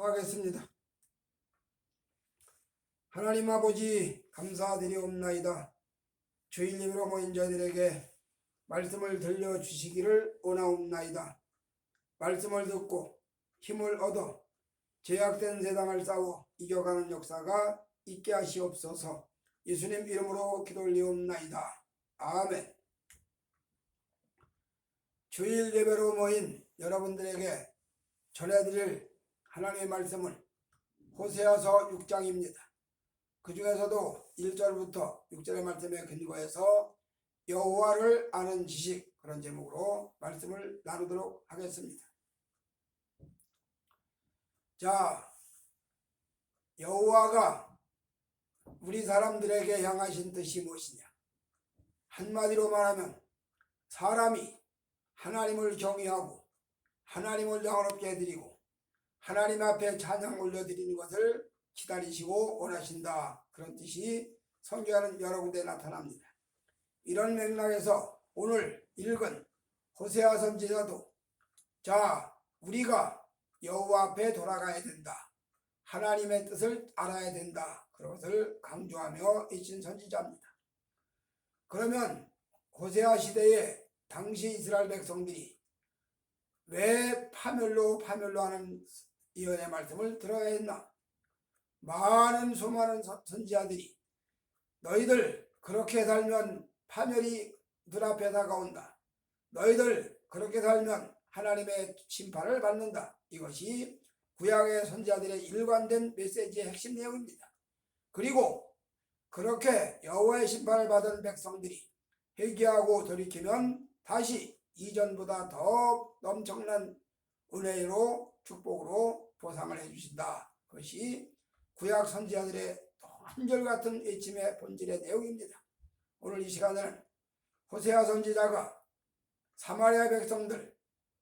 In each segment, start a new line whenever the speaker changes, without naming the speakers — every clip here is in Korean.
하겠습니다. 하나님 아버지 감사드리옵나이다. 주일 예배로 모인 자들에게 말씀을 들려주시기를 원하옵나이다. 말씀을 듣고 힘을 얻어 죄악된 세상을 싸워 이겨가는 역사가 있게 하시옵소서. 예수님 이름으로 기도 올리옵나이다. 아멘. 주일 예배로 모인 여러분들에게 전해드릴 하나님의 말씀은 호세아서 6장입니다. 그 중에서도 1절부터 6절의 말씀에 근거해서 여호와를 아는 지식, 그런 제목으로 말씀을 나누도록 하겠습니다. 자, 여호와가 우리 사람들에게 향하신 뜻이 무엇이냐? 한마디로 말하면 사람이 하나님을 경외하고 하나님을 영원롭게 해드리고 하나님 앞에 찬양 올려드리는 것을 기다리시고 원하신다. 그런 뜻이 성경에는 여러 군데 나타납니다. 이런 맥락에서 오늘 읽은 호세아 선지자도 우리가 여호와 앞에 돌아가야 된다. 하나님의 뜻을 알아야 된다. 그것을 강조하며 외친 선지자입니다. 그러면 호세아 시대에 당시 이스라엘 백성들이 왜 파멸로 하는 예언의 말씀을 들어야 했나? 많은 수많은 선지자들이 너희들 그렇게 살면 파멸이 눈앞에 다가온다. 너희들 그렇게 살면 하나님의 심판을 받는다. 이것이 구약의 선지자들의 일관된 메시지의 핵심 내용입니다. 그리고 그렇게 여호와의 심판을 받은 백성들이 회개하고 돌이키면 다시 이전보다 더 엄청난 은혜로 축복으로 보상을 해주신다. 그것이 구약 선지자들의 한결같은 외침의 본질의 내용입니다. 오늘 이 시간에는 호세아 선지자가 사마리아 백성들,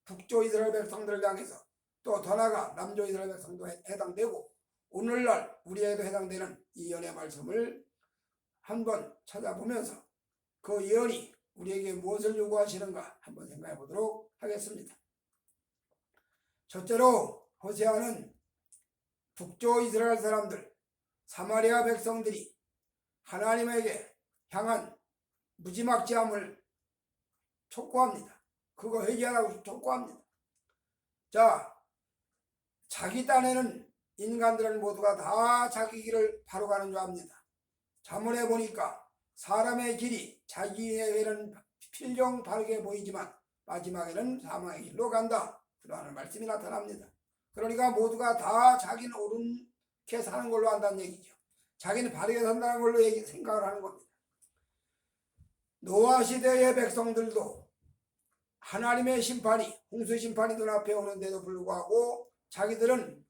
북조 이스라엘 백성들을 향해서 또 더 나아가 남조 이스라엘 백성도 해당되고 오늘날 우리에게도 해당되는 이 예언의 말씀을 한번 찾아보면서 그 예언이 우리에게 무엇을 요구하시는가 한번 생각해 보도록 하겠습니다. 첫째로 호세아는 북조 이스라엘 사람들, 사마리아 백성들이 하나님에게 향한 무지막지함을 촉구합니다. 그거 회개하라고 촉구합니다. 자기 딴에는 인간들은 모두가 다 자기 길을 바로 가는 줄 압니다. 잠언에 보니까 사람의 길이 자기에게는 필경 바르게 보이지만 마지막에는 사망의 길로 간다. 그러한 말씀이 나타납니다. 그러니까 모두가 다 자기는 옳게 사는 걸로 한다는 얘기죠. 자기는 바르게 산다는 걸로 생각을 하는 겁니다. 노아 시대의 백성들도 하나님의 심판이, 홍수 심판이 눈앞에 오는데도 불구하고 자기들은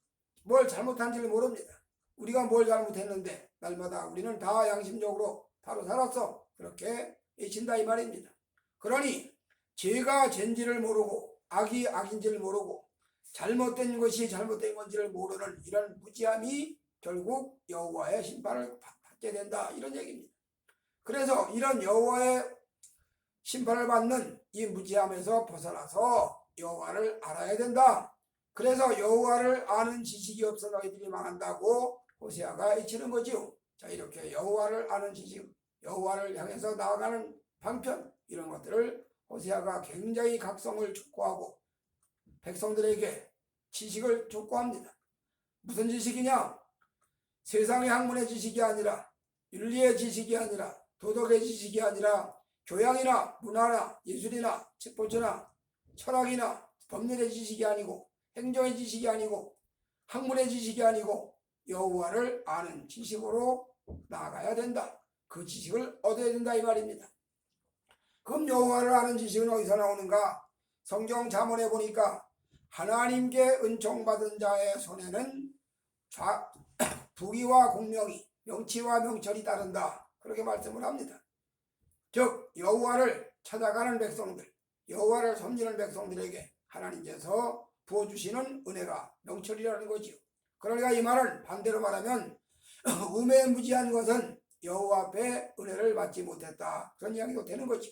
뭘 잘못한지를 모릅니다. 우리가 뭘 잘못했는데 날마다 우리는 다 양심적으로 바로 살았어. 그렇게 외친다 이 말입니다. 그러니 죄가 죄인지를 모르고 악이 악인지를 모르고 잘못된 것이 잘못된 건지를 모르는 이런 무지함이 결국 여호와의 심판을 받게 된다. 이런 얘기입니다. 그래서 이런 여호와의 심판을 받는 이 무지함에서 벗어나서 여호와를 알아야 된다. 그래서 여호와를 아는 지식이 없어 너희들이 망한다고 호세아가 외치는 거지요. 이렇게 여호와를 아는 지식, 여호와를 향해서 나아가는 방편, 이런 것들을 호세아가 굉장히 각성을 촉구하고 백성들에게 지식을 촉구합니다. 무슨 지식이냐? 세상의 학문의 지식이 아니라, 윤리의 지식이 아니라, 도덕의 지식이 아니라, 교양이나 문화나 예술이나 스포츠나 철학이나 법률의 지식이 아니고, 행정의 지식이 아니고, 학문의 지식이 아니고 여호와를 아는 지식으로 나아가야 된다. 그 지식을 얻어야 된다 이 말입니다. 그럼 여호와를 아는 지식은 어디서 나오는가? 성경 잠언에 보니까 하나님께 은총받은 자의 손에는 부귀와 공명이, 명치와 명철이 따른다. 그렇게 말씀을 합니다. 즉 여호와를 찾아가는 백성들, 여호와를 섬기는 백성들에게 하나님께서 부어주시는 은혜가 명철이라는 거지요. 그러니까 이 말은 반대로 말하면 우매무지한 것은 여호와 앞에 은혜를 받지 못했다. 그런 이야기도 되는 거죠.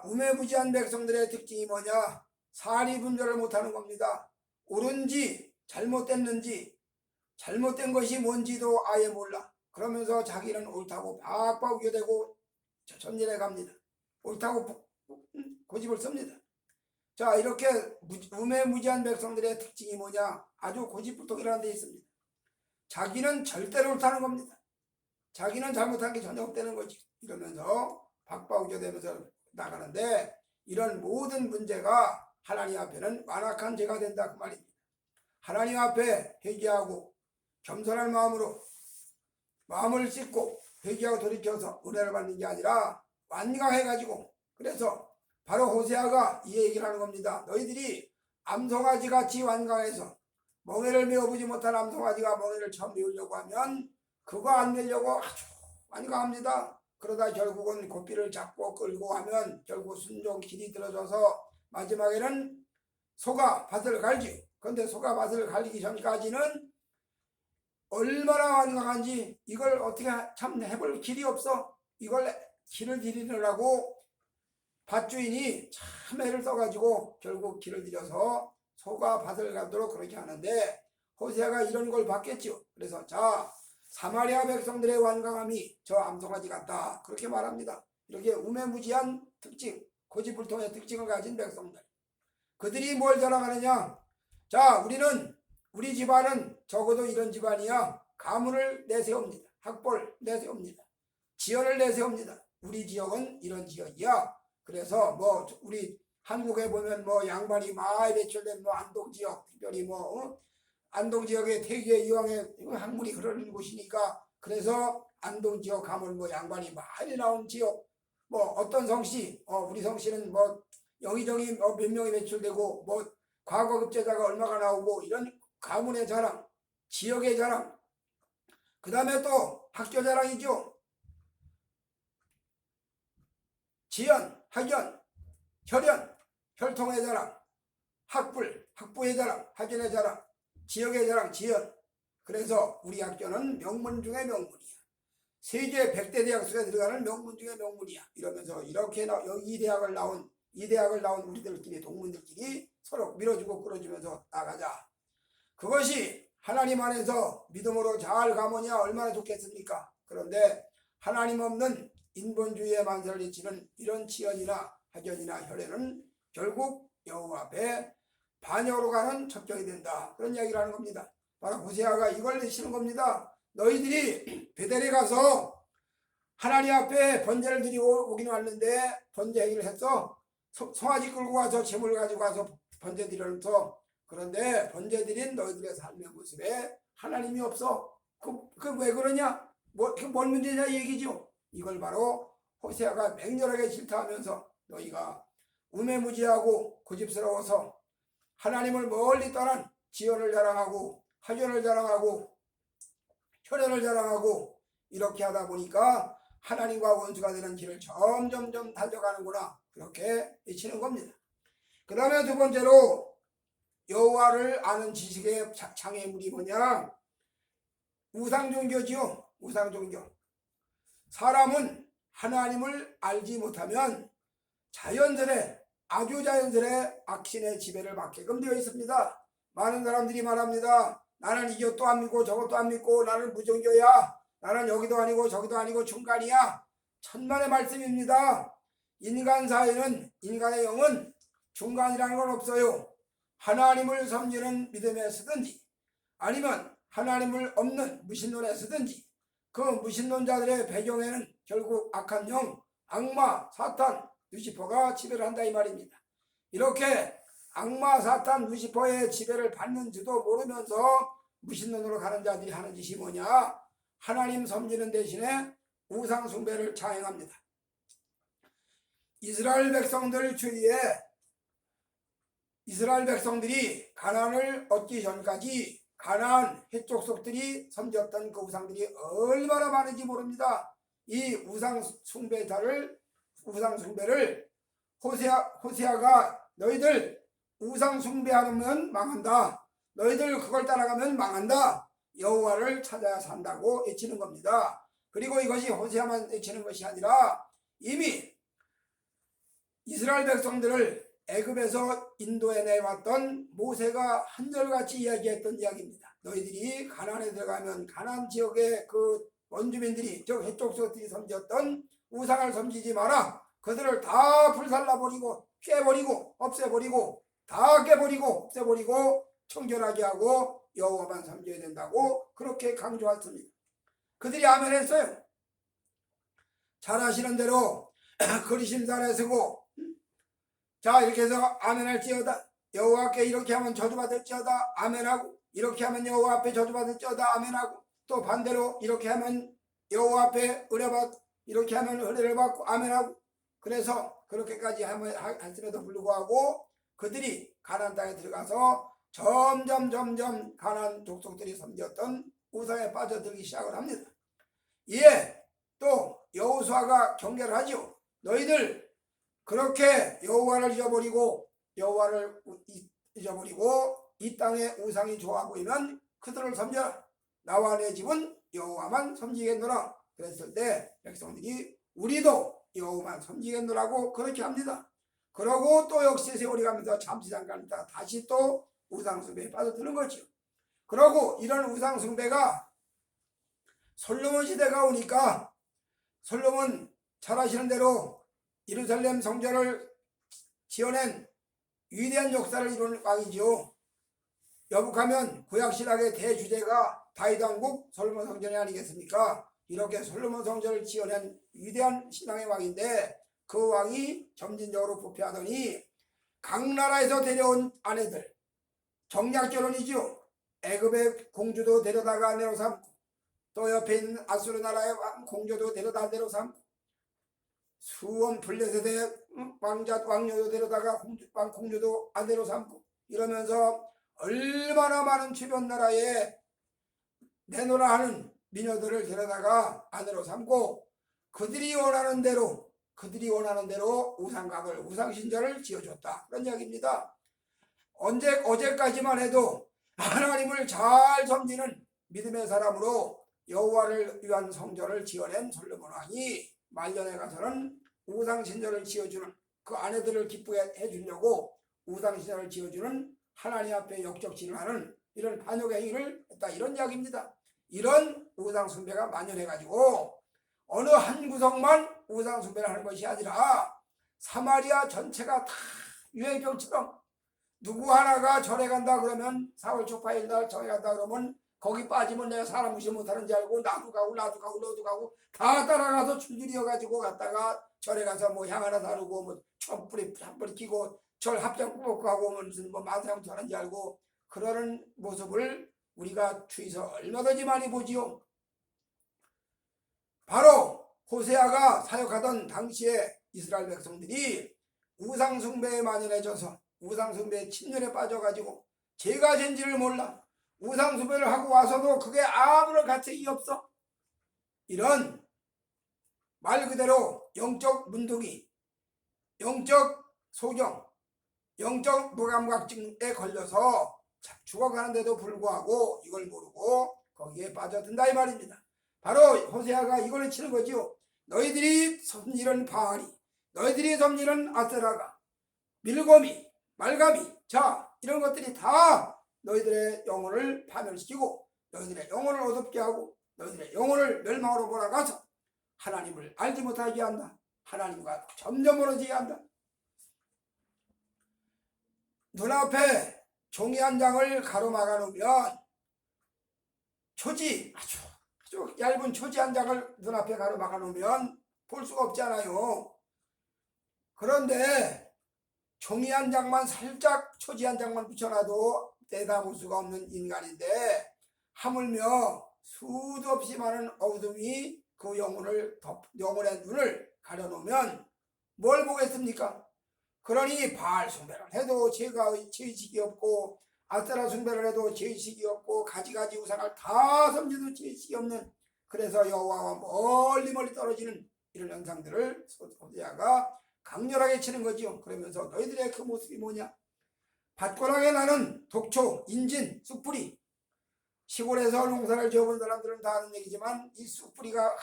우매무지한 백성들의 특징이 뭐냐? 사리분별을 못하는 겁니다. 옳은지 잘못됐는지 잘못된 것이 뭔지도 아예 몰라. 그러면서 자기는 옳다고 박박 우겨대고 전진해 갑니다. 옳다고 고집을 씁니다. 자, 이렇게 우매무지한 백성들의 특징이 뭐냐? 아주 고집불통이라는 데 있습니다. 자기는 절대로 옳다는 겁니다. 자기는 잘못한 게 전혀 없다는 거지. 이러면서 박박 우겨대면서 나가는데, 이런 모든 문제가 하나님 앞에는 완악한 죄가 된다 그 말입니다. 하나님 앞에 회개하고 겸손한 마음으로 마음을 씻고 회개하고 돌이켜서 은혜를 받는 게 아니라 완강해가지고, 그래서 바로 호세아가 이 얘기를 하는 겁니다. 너희들이 암송아지 같이 완강해서 멍에를 메어보지 못한 암송아지가 멍에를 처음 메우려고 하면 그거 안 메려고 아주 완강합니다. 그러다 결국은 고삐를 잡고 끌고 하면 결국 순종 길이 들어져서 마지막에는 소가 밭을 갈지요. 그런데 소가 밭을 갈리기 전까지는 얼마나 완강한지 이걸 어떻게 참 해볼 길이 없어. 이걸 길을 들이느라고 밭주인이 참 애를 써가지고 결국 길을 들여서 소가 밭을 가도록 그렇게 하는데, 호세아가 이런 걸 봤겠죠. 그래서 자, 사마리아 백성들의 완강함이 저 암송아지 같다 그렇게 말합니다. 이렇게 우매무지한 특징, 고집불통의 특징을 가진 백성들, 그들이 뭘 자랑하느냐? 자, 우리 집안은 적어도 이런 집안이야. 가문을 내세웁니다. 학벌 내세웁니다. 지역을 내세웁니다. 우리 지역은 이런 지역이야. 그래서 뭐 우리 한국에 보면 뭐 양반이 많이 배출된 뭐 안동 지역, 특별히 안동 지역의 태기의 이왕의 학문이 그러는 곳이니까, 그래서 안동 지역 가면 뭐 양반이 많이 나온 지역, 뭐 어떤 성씨, 우리 성씨는 뭐 영의정이 몇 명이 배출되고 뭐 과거급제자가 얼마가 나오고, 이런 가문의 자랑, 지역의 자랑, 그 다음에 또 학교 자랑이죠. 지연, 학연, 혈연, 혈통의 자랑, 학부의 자랑, 학연의 자랑, 지역의 자랑, 지연. 그래서 우리 학교는 명문 중의 명문이야. 세계 100대 대학 속에 들어가는 명문 중의 명문이야. 이러면서 이렇게 이 대학을 나온 우리들끼리, 동문들끼리 서로 밀어주고 끌어주면서 나가자. 그것이 하나님 안에서 믿음으로 잘 가면야 얼마나 좋겠습니까? 그런데 하나님 없는 인본주의의 만세를 일치는 이런 지연이나 학연이나 혈연은 결국 여호와 앞에 반역으로 가는 첩경이 된다. 그런 이야기를 하는 겁니다. 바로 호세아가 이걸 내시는 겁니다. 너희들이 베델에 가서 하나님 앞에 번제를 드리고 오긴 왔는데 번제 행위를 했어. 송아지 끌고 와서 재물을 가지고 가서 번제 드리면서, 그런데 번제 드린 너희들의 삶의 모습에 하나님이 없어. 그 왜 그러냐? 뭔 문제냐 이 얘기죠. 이걸 바로 호세아가 맹렬하게 질타하면서, 너희가 우매무지하고 고집스러워서 하나님을 멀리 떠난 지연을 자랑하고 학연을 자랑하고 혈연을 자랑하고 이렇게 하다 보니까 하나님과 원수가 되는 길을 점점점 달려가는구나, 그렇게 외치는 겁니다. 그 다음에 두 번째로 여호와를 아는 지식의 장애물이 뭐냐? 우상종교지요. 우상종교. 사람은 하나님을 알지 못하면 아주 자연스레 악신의 지배를 받게끔 되어 있습니다. 많은 사람들이 말합니다. 나는 이것도 안 믿고 저것도 안 믿고 나는 무종교야. 나는 여기도 아니고 저기도 아니고 중간이야. 천만의 말씀입니다. 인간 사회는, 인간의 영은 중간이라는 건 없어요. 하나님을 섬기는 믿음에 서든지 아니면 하나님을 없는 무신론에 서든지, 그 무신론자들의 배경에는 결국 악한 영, 악마, 사탄, 루시퍼가 지배를 한다 이 말입니다. 이렇게 악마, 사탄, 루시퍼의 지배를 받는지도 모르면서 무신론으로 가는 자들이 하는 짓이 뭐냐? 하나님 섬기는 대신에 우상 숭배를 자행합니다. 이스라엘 백성들 주위에 이스라엘 백성들이 가나안을 얻기 전까지 가나안 해족속들이 섬겼던 그 우상들이 얼마나 많은지 모릅니다. 이 우상 숭배를 호세아가 너희들 우상 숭배하면 망한다. 너희들 그걸 따라가면 망한다. 여호와를 찾아야 산다고 외치는 겁니다. 그리고 이것이 호세아만 외치는 것이 아니라 이미 이스라엘 백성들을 애굽에서 인도에 내왔던 모세가 한절같이 이야기했던 이야기입니다. 너희들이 가나안에 들어가면 가나안 지역의 그 원주민들이 저 해쪽 서들이 섬겼던 우상을 섬기지 마라. 그들을 다 불살라버리고 깨버리고 없애버리고 다 깨버리고 없애버리고 청결하게 하고 여호와만 섬겨야 된다고 그렇게 강조했습니다. 그들이 아멘했어요. 잘 아시는 대로 그리심산에 서고 자 이렇게 해서 아멘할지어다. 여호와께 이렇게 하면 저주받을지어다. 아멘하고 이렇게 하면 여호와 앞에 저주받을지어다. 아멘하고 또 반대로 이렇게 하면 여호와 앞에 의뢰받 이렇게 하면 의뢰를 받고 아멘하고 그래서 그렇게까지 할지라도 불구하고 그들이 가나안 땅에 들어가서 점점 가나안 족속들이 섬겼던 우상에 빠져들기 시작을 합니다. 이에 또 여호수아가 경계를 하죠. 너희들 그렇게 여호와를 잊어버리고 이 땅에 우상이 좋아 보이면 그들을 섬겨라. 나와 내 집은 여호와만 섬기겠노라. 그랬을 때 백성들이 우리도 여호와만 섬기겠노라고 그렇게 합니다. 그러고 또 역시 세월이 가면서 잠시 잠깐 있다가 다시 또 우상숭배에 빠져드는 거죠. 그러고 이런 우상숭배가 솔로몬 시대가 오니까 솔로몬 잘 아시는 대로 예루살렘 성전을 지어낸 위대한 역사를 이룬 왕이죠. 여북하면 구약신학의 대주제가 다윗 왕국 솔로몬 성전이 아니겠습니까? 이렇게 솔로몬 성전을 지어낸 위대한 신앙의 왕인데 그 왕이 점진적으로 부패하더니 각 나라에서 데려온 아내들 정략 결혼이죠. 애굽의 공주도 데려다가 아내로 삼고 또 옆에 있는 아수르 나라의 공주도 데려다 아내로 삼고 수원 블레셋의 왕녀도 데려다가 공주도 아내로 삼고 이러면서 얼마나 많은 주변 나라에 내놓으라 하는 미녀들을 데려다가 아내로 삼고 그들이 원하는 대로 우상각을 우상신전을 지어줬다. 그런 이야기입니다. 어제까지만 해도 하나님을 잘 섬기는 믿음의 사람으로 여호와를 위한 성전을 지어낸 솔로몬 왕이 말년에 가서는 우상신전을 지어주는 그 아내들을 기쁘게 해주려고 우상신전을 지어주는 하나님 앞에 역적질을 하는 이런 반역의 행위를 했다. 이런 이야기입니다. 이런 우상숭배가 만연해가지고 어느 한 구석만 우상숭배를 하는 것이 아니라 사마리아 전체가 다 유행병처럼 누구 하나가 절에 간다 그러면 4월 초파일 날 절에 간다 그러면 거기 빠지면 내가 사람 무시 못하는 줄 알고 나도 가고 너도 가고 다 따라가서 줄줄이어가지고 갔다가 절에 가서 뭐 향 하나 다루고 뭐 촛불이 끼고 절 합장 뽑고 가고 무슨 뭐 만사형투 하는 줄 알고 그러는 모습을 우리가 주위에서 얼마든지 많이 보지요. 바로 호세아가 사역하던 당시에 이스라엘 백성들이 우상숭배에 만연해져서 우상숭배의 침륜에 빠져가지고 죄가 된지를 몰라 우상숭배를 하고 와서도 그게 아무런 가책이 없어. 이런 말 그대로 영적 문둥이, 영적 소경, 영적 무감각증에 걸려서 죽어가는데도 불구하고 이걸 모르고 거기에 빠져든다 이 말입니다. 바로 호세아가 이걸 치는 거죠. 너희들이 섬기는 바알이, 너희들이 섬기는 아세라가, 밀고미, 말가미, 자 이런 것들이 다 너희들의 영혼을 파멸시키고 너희들의 영혼을 어둡게 하고 너희들의 영혼을 멸망으로 몰아가서 하나님을 알지 못하게 한다. 하나님과 점점 멀어지게 한다. 눈앞에 종이 한 장을 가로막아 놓으면 초지 아주 얇은 초지 한 장을 눈앞에 가로막아 놓으면 볼 수가 없잖아요. 그런데 종이 한 장만 살짝 초지 한 장만 붙여놔도 내다볼 수가 없는 인간인데 하물며 수도 없이 많은 어둠이 그 영혼의 눈을 가려놓으면 뭘 보겠습니까? 그러니 바알 숭배를 해도 죄의식이 없고 아세라 숭배를 해도 죄의식이 없고 가지가지 우상을 다 섬기도 죄의식이 없는 그래서 여호와와 멀리 떨어지는 이런 현상들을 호세아가 강렬하게 치는 거지요. 그러면서 너희들의 그 모습이 뭐냐? 밭고랑에 나는 독초, 인진, 쑥뿌리 시골에서 농사를 지어본 사람들은 다 아는 얘기지만 이 쑥뿌리가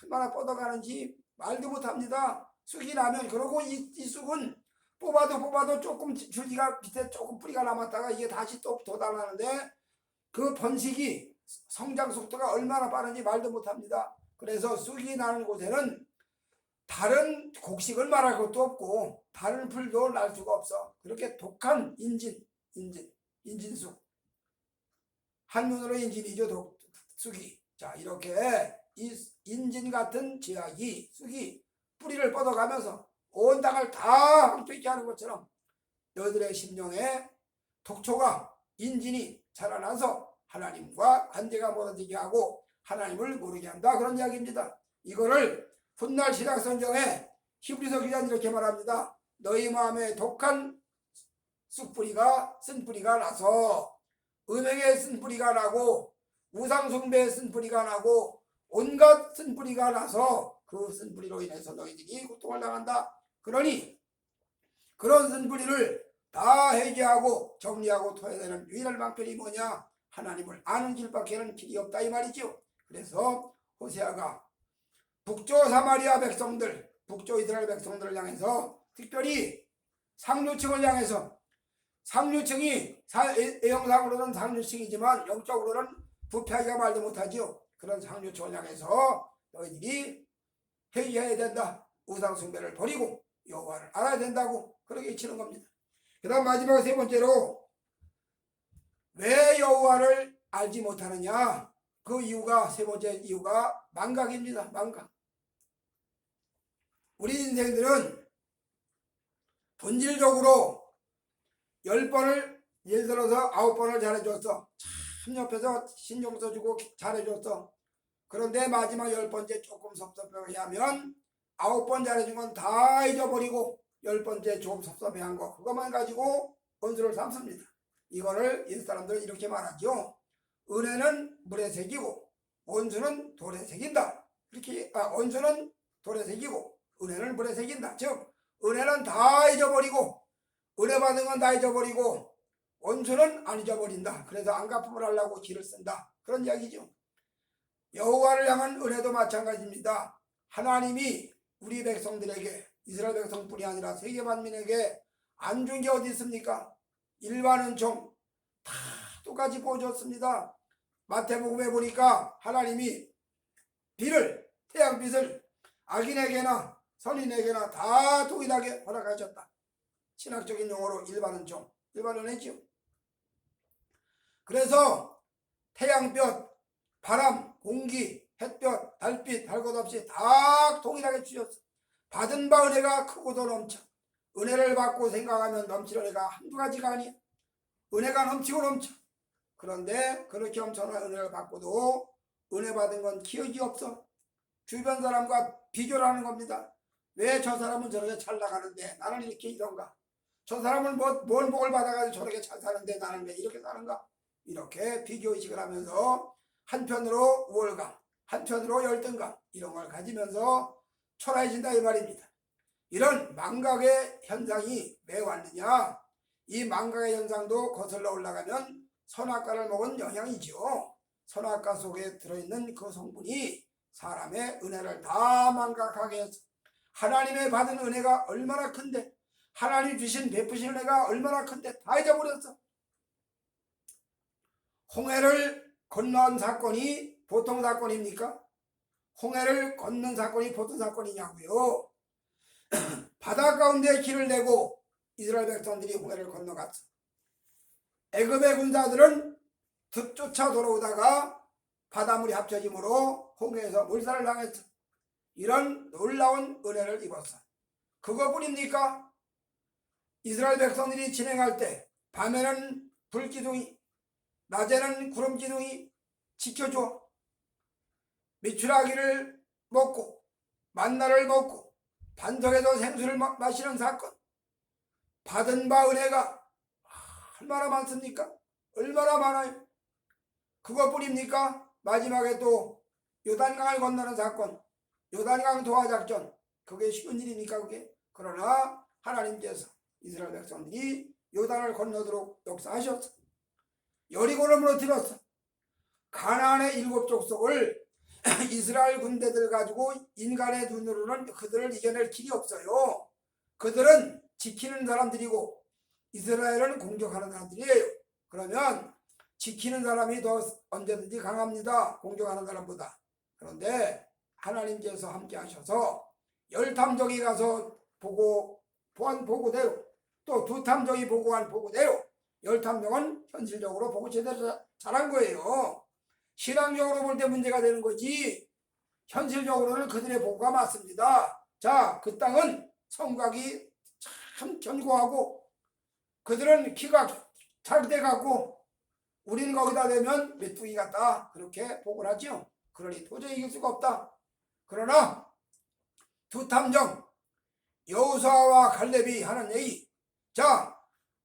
얼마나 뻗어가는지 말도 못합니다. 쑥이 나면 그러고 이 쑥은 뽑아도 조금 줄기가 밑에 조금 뿌리가 남았다가 이게 다시 또 돋아나는데 그 번식이 성장 속도가 얼마나 빠른지 말도 못합니다. 그래서 쑥이 나는 곳에는 다른 곡식을 말할 것도 없고 다른 풀도 날 수가 없어. 그렇게 독한 인진쑥. 한문으로 인진이죠, 쑥이. 자, 이렇게 이 인진 같은 지학이 쑥이 뿌리를 뻗어가면서 온 땅을 다 황폐케 하는 것처럼 너희들의 심령에 독초가 인진이 자라나서 하나님과 관계가 멀어지게 하고 하나님을 모르게 한다, 그런 이야기입니다. 이거를 훗날 신약성경에 히브리서 기자는 이렇게 말합니다. 너희 마음에 독한 쑥뿌리가 쓴뿌리가 나서 음행에 쓴뿌리가 나고 우상숭배에 쓴뿌리가 나고 온갖 쓴뿌리가 나서 그 쓴뿌리로 인해서 너희들이 고통을 당한다. 그러니 그런 쓴뿌리를 다 해결하고 정리하고 토해야 되는 유일한 방편이 뭐냐? 하나님을 아는 길밖에는 길이 없다, 이 말이죠. 그래서 호세아가 북조 사마리아 백성들, 북조 이스라엘 백성들을 향해서 특별히 상류층을 향해서, 상류층이 애형상으로는 상류층이지만 영적으로는 부패하기가 말도 못하지요. 그런 상류층을 향해서 너희들이 회개해야 된다. 우상숭배를 버리고 여호와를 알아야 된다고 그렇게 치는 겁니다. 그 다음 마지막 세 번째로, 왜 여호와를 알지 못하느냐? 그 이유가, 세 번째 이유가 망각입니다. 망각. 우리 인생들은 본질적으로 10번을, 예를 들어서 9번을 잘해줬어. 참 옆에서 신경 써주고 잘해줬어. 그런데 마지막 10번째 조금 섭섭해 하면 9번 잘해준 건 다 잊어버리고 10번째 조금 섭섭해한 거, 그것만 가지고 원수를 삼습니다. 이거를 옛사람들은 이렇게 말하죠. 은혜는 물에 새기고 원수는 돌에 새긴다. 이렇게, 원수는 돌에 새기고 은혜는 물에 새긴다. 즉 은혜는 다 잊어버리고 은혜 받은 건 다 잊어버리고 원수는 안 잊어버린다. 그래서 안갚음을 하려고 길을 쓴다, 그런 이야기죠. 여호와를 향한 은혜도 마찬가지입니다. 하나님이 우리 백성들에게, 이스라엘 백성뿐이 아니라 세계 만민에게 안 준 게 어디 있습니까? 일반 은총 다 똑같이 보여줬습니다. 마태복음에 보니까 하나님이 비를, 태양빛을 악인에게나 선인에게나 다 동일하게 허락하셨다. 신학적인 용어로 일반 은총, 일반 은혜지요. 그래서 태양볕, 바람, 공기, 햇볕, 달빛 할 것 없이 다 동일하게 주셨어. 받은 바 은혜가 크고도 넘쳐. 은혜를 받고 생각하면 넘치는 은혜가 한두 가지가 아니야. 은혜가 넘치고 넘쳐. 그런데 그렇게 엄청난 은혜를 받고도 은혜 받은 건 기억이 없어. 주변 사람과 비교를 하는 겁니다. 왜 저 사람은 저렇게 잘 나가는데 나는 이렇게 이런가? 저 사람은 뭔 복을 받아가지고 저렇게 잘 사는데 나는 왜 이렇게 사는가? 이렇게 비교의식을 하면서 한편으로 우월감, 한편으로 열등감, 이런 걸 가지면서 초라해진다, 이 말입니다. 이런 망각의 현상이 왜 왔느냐? 이 망각의 현상도 거슬러 올라가면 선악과를 먹은 영향이죠. 선악과 속에 들어있는 그 성분이 사람의 은혜를 다 망각하게 해서, 하나님의 받은 은혜가 얼마나 큰데, 하나님 주신 베푸신 은혜가 얼마나 큰데 다 잊어버렸어. 홍해를 건너온 사건이 보통 사건입니까? 홍해를 건넌 사건이 보통 사건이냐고요. 바다 가운데 길을 내고 이스라엘 백성들이 홍해를 건너갔어. 애굽의 군사들은 득쫓아 돌아오다가 바닷물이 합쳐짐으로 홍해에서 물살을 당했어. 이런 놀라운 은혜를 입었어. 그것뿐입니까? 이스라엘 백성들이 진행할 때 밤에는 불기둥이, 낮에는 구름기둥이 지켜줘. 미추라기를 먹고 만나를 먹고 반석에서 생수를 마시는 사건. 받은 바 은혜가 얼마나 많습니까? 얼마나 많아요. 그것뿐입니까? 마지막에 또 요단강을 건너는 사건, 요단강 도하작전. 그게 쉬운 일입니까 그게? 그러나 하나님께서 이스라엘 백성들이 요단을 건너도록 역사하셨어. 여리고를 무너뜨렸어. 가나안의 7 족속을 이스라엘 군대들 가지고 인간의 눈으로는 그들을 이겨낼 길이 없어요. 그들은 지키는 사람들이고 이스라엘은 공격하는 사람들이에요. 그러면 지키는 사람이 더 언제든지 강합니다. 공격하는 사람보다. 그런데 하나님께서 함께 하셔서 10탐정이 가서 보고한 보고대로 또 2탐정이 보고한 보고대로 10탐정은 현실적으로 보고 제대로 잘한 거예요. 신앙적으로 볼 때 문제가 되는 거지 현실적으로는 그들의 보고가 맞습니다. 자, 그 땅은 성곽이 참 견고하고 그들은 키가 잘돼 갖고 우리는 거기다 대면 메뚜기 같다 그렇게 보고를 하죠. 그러니 도저히 이길 수가 없다. 그러나 2탐정 여호수아와 갈렙이 하는 얘기, 자,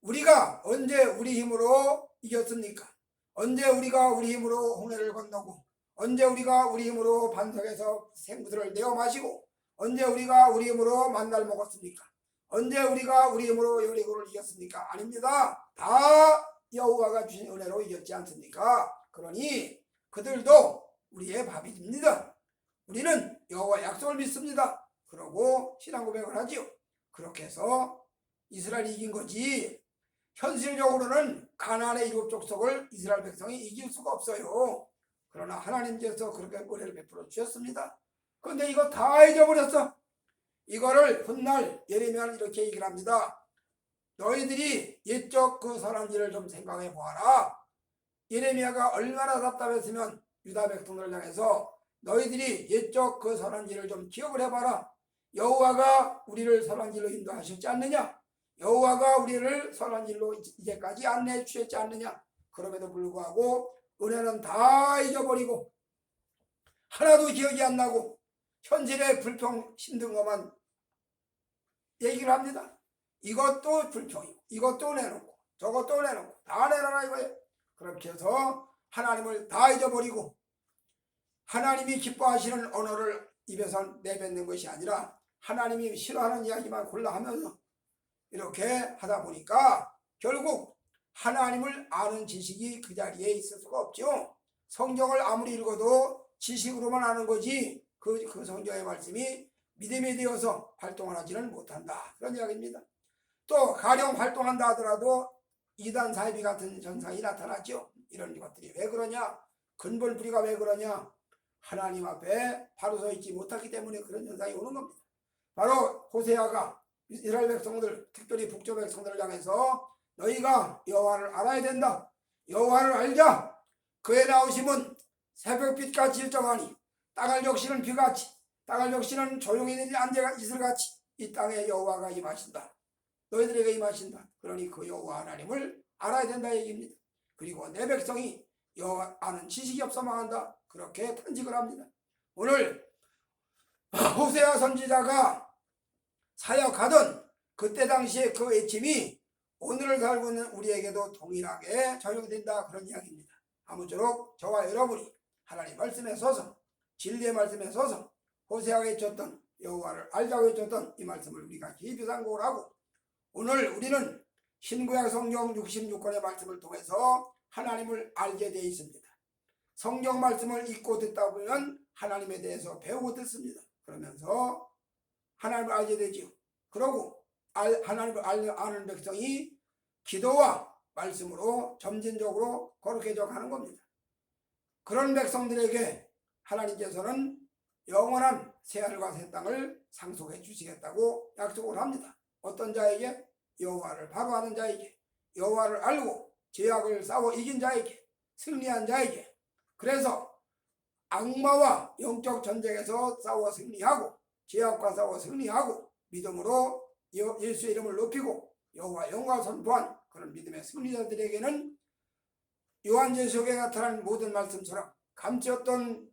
우리가 언제 우리 힘으로 이겼습니까? 언제 우리가 우리 힘으로 홍해를 건너고 언제 우리가 우리 힘으로 반석에서 생수를 내어 마시고 언제 우리가 우리 힘으로 만날 먹었습니까? 언제 우리가 우리 힘으로 여리고를 이겼습니까? 아닙니다. 다 여호와가 주신 은혜로 이겼지 않습니까? 그러니 그들도 우리의 밥입니다. 우리는 여호와 약속을 믿습니다. 그러고 신앙 고백을 하지요. 그렇게 해서 이스라엘이 이긴 거지 현실적으로는 가나안의 7족속을 이스라엘 백성이 이길 수가 없어요. 그러나 하나님께서 그렇게 은혜를 베풀어 주셨습니다. 그런데 이거 다 잊어버렸어. 이거를 훗날 예레미야는 이렇게 얘기를 합니다. 너희들이 옛적 그 선한 일을 좀 생각해 보아라. 예레미야가 얼마나 답답했으면 유다 백성들을 향해서 너희들이 옛적 그 선한 일을 좀 기억을 해봐라. 여호와가 우리를 선한 길로 인도하셨지 않느냐? 여호와가 우리를 선한 길로 이제까지 안내해 주셨지 않느냐? 그럼에도 불구하고 은혜는 다 잊어버리고 하나도 기억이 안 나고 현실의 불평 힘든 것만 얘기를 합니다. 이것도 불평이고 이것도 내놓고 저것도 내놓고 다 내놔라 이거예요. 그렇게 해서 하나님을 다 잊어버리고 하나님이 기뻐하시는 언어를 입에서 내뱉는 것이 아니라 하나님이 싫어하는 이야기만 골라 하면서 이렇게 하다 보니까 결국 하나님을 아는 지식이 그 자리에 있을 수가 없죠. 성경을 아무리 읽어도 지식으로만 아는 거지 그 성경의 말씀이 믿음이 되어서 활동을 하지는 못한다. 그런 이야기입니다. 또 가령 활동한다 하더라도 이단 사이비 같은 현상이 나타나죠. 이런 것들이 왜 그러냐? 근본 뿌리가 왜 그러냐? 하나님 앞에 바로 서 있지 못하기 때문에 그런 현상이 오는 겁니다. 바로 호세아가 이스라엘 백성들, 특별히 북쪽 백성들을 향해서 너희가 여호와를 알아야 된다. 여호와를 알자. 그의 나오심은 새벽빛같이 일정하니 땅을 적시는 비같이 땅을 적시는 조용히 내린 안개가 이슬같이 이 땅에 여호와가 임하신다. 너희들에게 임하신다. 그러니 그 여호와 하나님을 알아야 된다 얘기입니다. 그리고 내 백성이 여호와 아는 지식이 없어 망한다. 그렇게 탄식을 합니다. 오늘 호세아 선지자가 사역하던 그때 당시에 그 외침이 오늘을 살고 있는 우리에게도 동일하게 적용된다. 그런 이야기입니다. 아무쪼록 저와 여러분이 하나님 말씀에 서서 진리의 말씀에 서서 호세아가 외쳤던 여호와를 알자고 외쳤던 이 말씀을 우리가 깊이 상고를 하고 오늘 우리는 신구약 성경 66권의 말씀을 통해서 하나님을 알게 되어 있습니다. 성경 말씀을 읽고 듣다 보면 하나님에 대해서 배우고 듣습니다. 그러면서 하나님을 알게 되죠. 그러고 하나님을 아는 백성이 기도와 말씀으로 점진적으로 거룩해져 가는 겁니다. 그런 백성들에게 하나님께서는 영원한 새하늘과 새 땅을 상속해 주시겠다고 약속을 합니다. 어떤 자에게? 여호와를 바로 아는 자에게, 여호와를 알고 죄악을 싸워 이긴 자에게, 승리한 자에게. 그래서 악마와 영적 전쟁에서 싸워 승리하고 죄악과 싸워 승리하고 믿음으로 예수의 이름을 높이고 여호와 영광을 선포한 그런 믿음의 승리자들에게는 요한계시록에 나타난 모든 말씀처럼 감지었던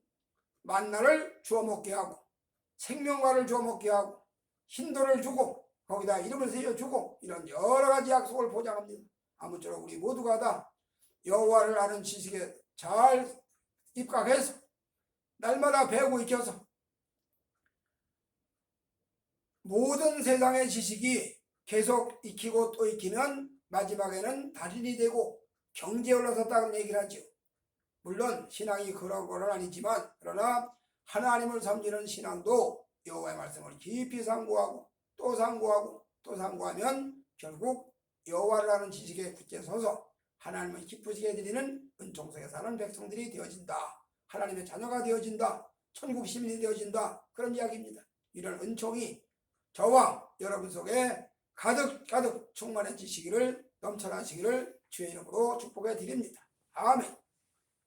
만나를 주워 먹게 하고 생명과를 주워 먹게 하고 hin도를 주고 거기다 이름을 새겨주고 이런 여러 가지 약속을 보장합니다. 아무쪼록 우리 모두가 다 여호와를 아는 지식에 잘 입각해서 날마다 배우고 익혀서 모든 세상의 지식이 계속 익히고 또 익히면 마지막에는 달인이 되고 경제에 올라섰다는 얘기를 하죠. 물론 신앙이 그런 건 아니지만 그러나 하나님을 섬기는 신앙도 여호와의 말씀을 깊이 상고하고 또 상고하고 또 상고하면 결국 여호와를 아는 지식에 굳게 서서 하나님을 기쁘시게 해드리는 은총 속에 사는 백성들이 되어진다. 하나님의 자녀가 되어진다. 천국 시민이 되어진다. 그런 이야기입니다. 이런 은총이 저와 여러분 속에 가득 충만해지시기를, 넘쳐나시기를 주의 이름으로 축복해 드립니다. 아멘.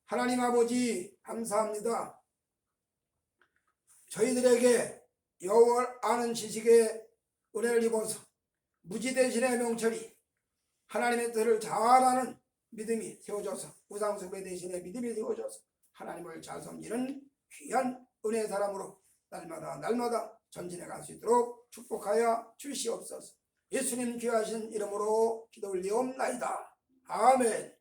하나님 아버지 감사합니다. 저희들에게 여호와를 아는 지식의 은혜를 입어서 무지 대신의 명철이 하나님의 뜻을 잘 아는 믿음이 세워져서, 우상숭배 대신의 믿음이 세워져서 하나님을 잘 섬기는 귀한 은혜의 사람으로 날마다 전진해 갈 수 있도록 축복하여 주시옵소서. 예수님 귀하신 이름으로 기도 올리옵나이다. 아멘.